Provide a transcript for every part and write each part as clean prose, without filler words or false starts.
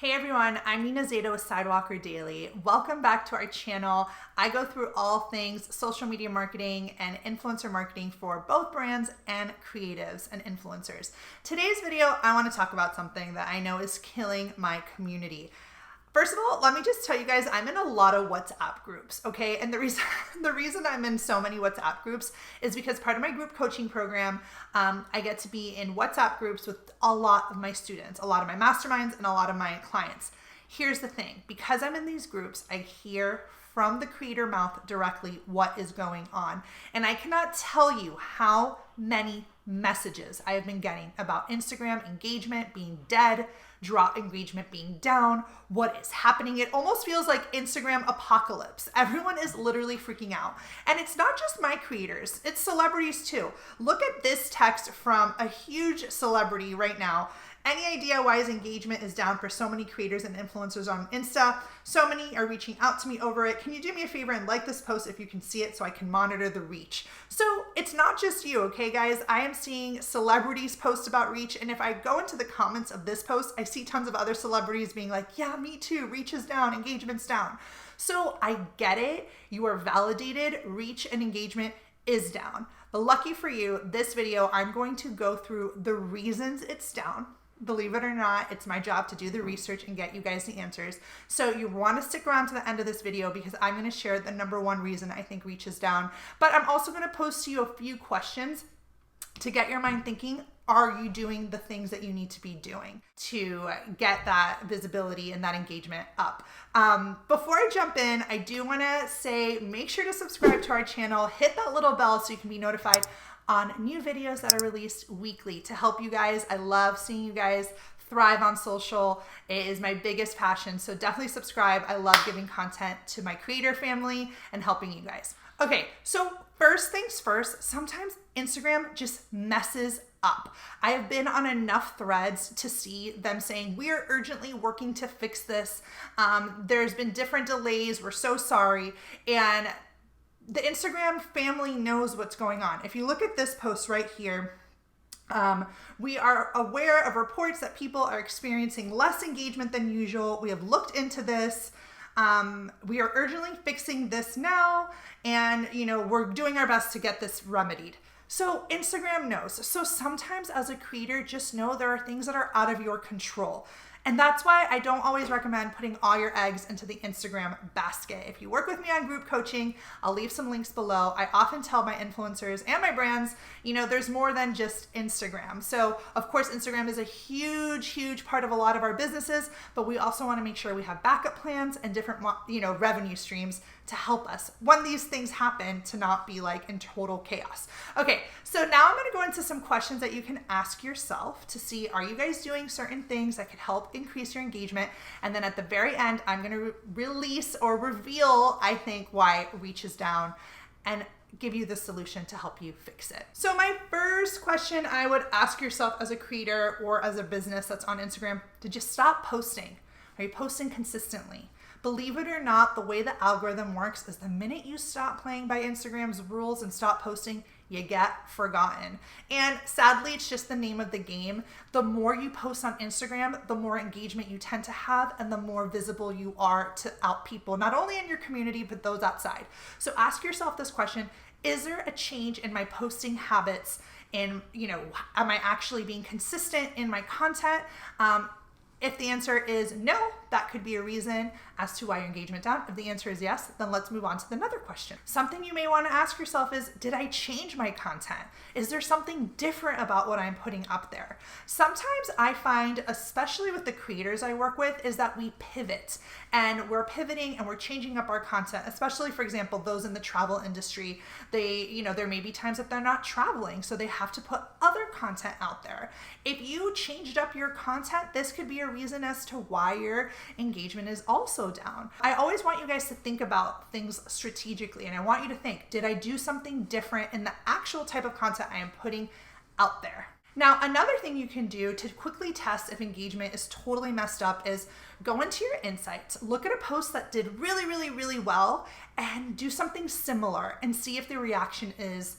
Hey everyone, I'm Nina Zadeh with Sidewalker Daily. Welcome back to our channel. I go through all things social media marketing and influencer marketing for both brands and creatives and influencers. Today's video, I want to talk about something that I know is killing my community. First of all, let me just tell you guys, I'm in a lot of WhatsApp groups, okay? And the reason I'm in so many WhatsApp groups is because part of my group coaching program, I get to be in WhatsApp groups with a lot of my students, a lot of my masterminds, and a lot of my clients. Here's the thing, because I'm in these groups, I hear from the creator mouth directly what is going on. And I cannot tell you how many messages I have been getting about Instagram engagement being dead, draw engagement being down, what is happening. It almost feels like Instagram apocalypse. Everyone is literally freaking out. And it's not just my creators, it's celebrities too. Look at this text from a huge celebrity right now. Any idea why his engagement is down for so many creators and influencers on Insta? So many are reaching out to me over it. Can you do me a favor and like this post if you can see it so I can monitor the reach? So it's not just you, okay guys? I am seeing celebrities post about reach, and if I go into the comments of this post, I see tons of other celebrities being like, yeah, me too, reach is down, engagement's down. So I get it, you are validated, reach and engagement is down. But lucky for you, this video, I'm going to go through the reasons it's down. Believe it or not, it's my job to do the research and get you guys the answers. So you want to stick around to the end of this video because I'm going to share the number one reason I think reach is down. But I'm also going to pose to you a few questions to get your mind thinking. Are you doing the things that you need to be doing to get that visibility and that engagement up? Before I jump in, I do want to say, make sure to subscribe to our channel, hit that little bell so you can be notified on new videos that are released weekly to help you guys. I love seeing you guys thrive on social. It is my biggest passion. So definitely subscribe. I love giving content to my creator family and helping you guys. Okay, so first things first, sometimes Instagram just messes up. I have been on enough threads to see them saying, we are urgently working to fix this. There's been different delays. We're so sorry. And the Instagram family knows what's going on. If you look at this post right here, we are aware of reports that people are experiencing less engagement than usual. We have looked into this. We are urgently fixing this now, and we're doing our best to get this remedied. So Instagram knows. So sometimes as a creator, just know there are things that are out of your control. And that's why I don't always recommend putting all your eggs into the Instagram basket. If you work with me on group coaching, I'll leave some links below. I often tell my influencers and my brands, there's more than just Instagram. So of course, Instagram is a huge, huge part of a lot of our businesses, but we also want to make sure we have backup plans and different, revenue streams to help us when these things happen to not be like in total chaos. Okay, so now I'm going to go into some questions that you can ask yourself to see, are you guys doing certain things that could help increase your engagement? And then at the very end, I'm going to release or reveal, I think, why reach is down and give you the solution to help you fix it. So my first question I would ask yourself as a creator or as a business that's on Instagram, did you stop posting? Are you posting consistently? Believe it or not, the way the algorithm works is the minute you stop playing by Instagram's rules and stop posting, you get forgotten. And sadly, it's just the name of the game. The more you post on Instagram, the more engagement you tend to have and the more visible you are to out people, not only in your community, but those outside. So ask yourself this question, is there a change in my posting habits? Am I actually being consistent in my content? If the answer is no, that could be a reason as to why your engagement down. If the answer is yes, then let's move on to another question. Something you may want to ask yourself is, did I change my content? Is there something different about what I'm putting up there? Sometimes I find, especially with the creators I work with, is that we pivot and we're pivoting and we're changing up our content, especially, for example, those in the travel industry. There may be times that they're not traveling, so they have to put other content out there. If you changed up your content, this could be a reason as to why your engagement is also down. I always want you guys to think about things strategically, and I want you to think, did I do something different in the actual type of content I am putting out there? Now, another thing you can do to quickly test if engagement is totally messed up is go into your insights, look at a post that did really, really, really well, and do something similar and see if the reaction is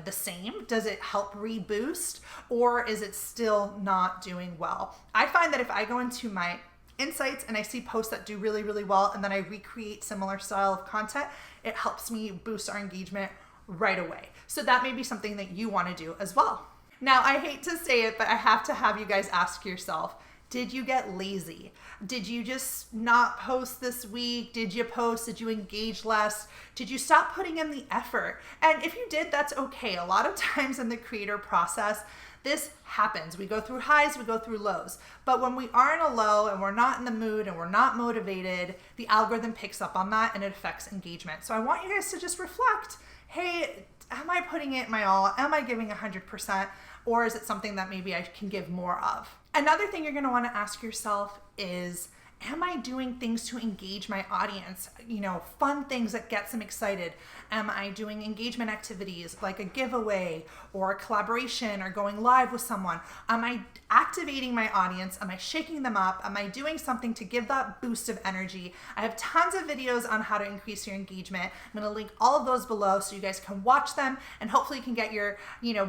the same? Does it help reboost, or is it still not doing well? I find that if I go into my insights and I see posts that do really, really well, and then I recreate similar style of content, it helps me boost our engagement right away. So that may be something that you want to do as well. Now, I hate to say it, but I have to have you guys ask yourself, did you get lazy? Did you just not post this week? Did you post? Did you engage less? Did you stop putting in the effort? And if you did, that's okay. A lot of times in the creator process, this happens. We go through highs, we go through lows. But when we are in a low and we're not in the mood and we're not motivated, the algorithm picks up on that and it affects engagement. So I want you guys to just reflect, hey, am I putting it my all? Am I giving 100%? Or is it something that maybe I can give more of? Another thing you're gonna wanna ask yourself is, am I doing things to engage my audience? You know, fun things that get them excited. Am I doing engagement activities like a giveaway or a collaboration or going live with someone? Am I activating my audience? Am I shaking them up? Am I doing something to give that boost of energy? I have tons of videos on how to increase your engagement. I'm gonna link all of those below so you guys can watch them and hopefully you can get your,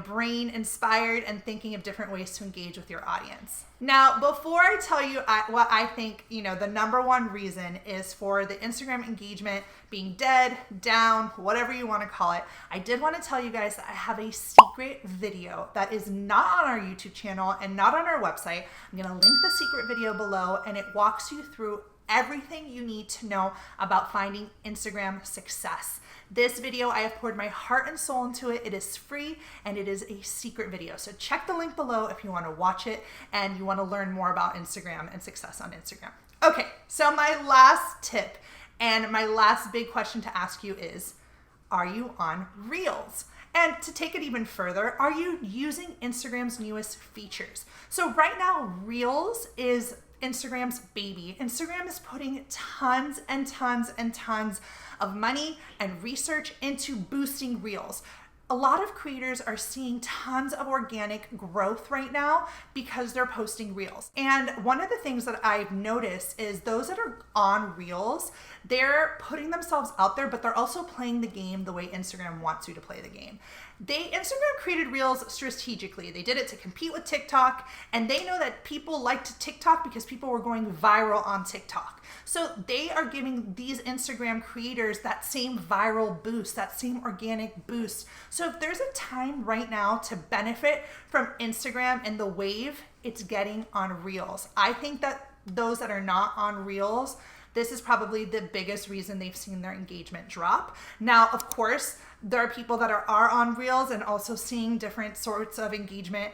brain inspired and thinking of different ways to engage with your audience. Now, before I tell you what I think, the number one reason is for the Instagram engagement being dead, down, whatever you want to call it, I did want to tell you guys that I have a secret video that is not on our YouTube channel and not on our website. I'm going to link the secret video below and it walks you through everything you need to know about finding Instagram success. This video, I have poured my heart and soul into it. It is free and it is a secret video. So check the link below if you want to watch it and you want to learn more about Instagram and success on Instagram. Okay, so my last tip and my last big question to ask you is, are you on Reels? And to take it even further, are you using Instagram's newest features? So right now, Reels is Instagram's baby. Instagram is putting tons and tons and tons of money and research into boosting Reels. A lot of creators are seeing tons of organic growth right now because they're posting Reels. And one of the things that I've noticed is those that are on Reels, they're putting themselves out there, but they're also playing the game the way Instagram wants you to play the game. Instagram created Reels strategically. They did it to compete with TikTok, and they know that people liked TikTok because people were going viral on TikTok. So they are giving these Instagram creators that same viral boost, that same organic boost. So if there's a time right now to benefit from Instagram and the wave it's getting on Reels, I think that those that are not on Reels, this is probably the biggest reason they've seen their engagement drop. Now, of course, there are people that are on Reels and also seeing different sorts of engagement,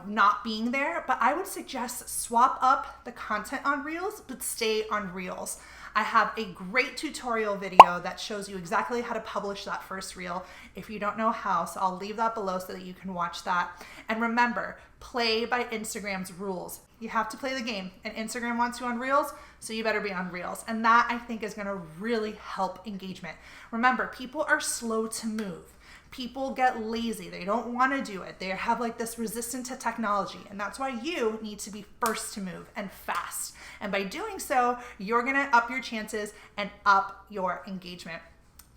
not being there. But I would suggest swap up the content on Reels, but stay on Reels. I have a great tutorial video that shows you exactly how to publish that first reel if you don't know how. So I'll leave that below so that you can watch that. And remember, play by Instagram's rules. You have to play the game, and Instagram wants you on Reels, so you better be on Reels. And that, I think, is gonna really help engagement. Remember, people are slow to move. People get lazy. They don't wanna do it. They have like this resistance to technology. And that's why you need to be first to move and fast. And by doing so, you're gonna up your chances and up your engagement.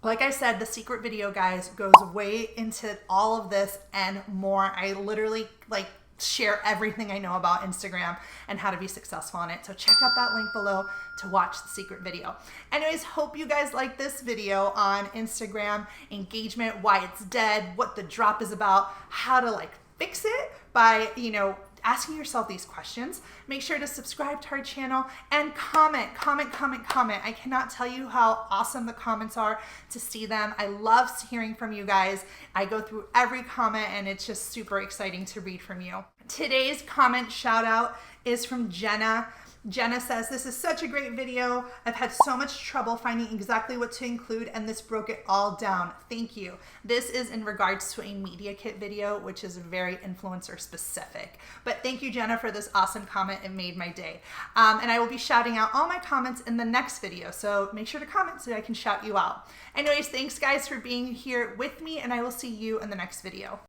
Like I said, the secret video, guys, goes way into all of this and more. I literally share everything I know about Instagram and how to be successful on it. So check out that link below to watch the secret video. Anyways, hope you guys like this video on Instagram engagement, why it's dead, what the drop is about, how to fix it by, asking yourself these questions. Make sure to subscribe to our channel and comment. I cannot tell you how awesome the comments are to see them. I love hearing from you guys. I go through every comment and it's just super exciting to read from you. Today's comment shout out is from Jenna. Jenna says, this is such a great video. I've had so much trouble finding exactly what to include and this broke it all down. Thank you. This is in regards to a media kit video, which is very influencer specific. But thank you, Jenna, for this awesome comment. It made my day. And I will be shouting out all my comments in the next video. So make sure to comment so I can shout you out. Anyways, thanks guys for being here with me and I will see you in the next video.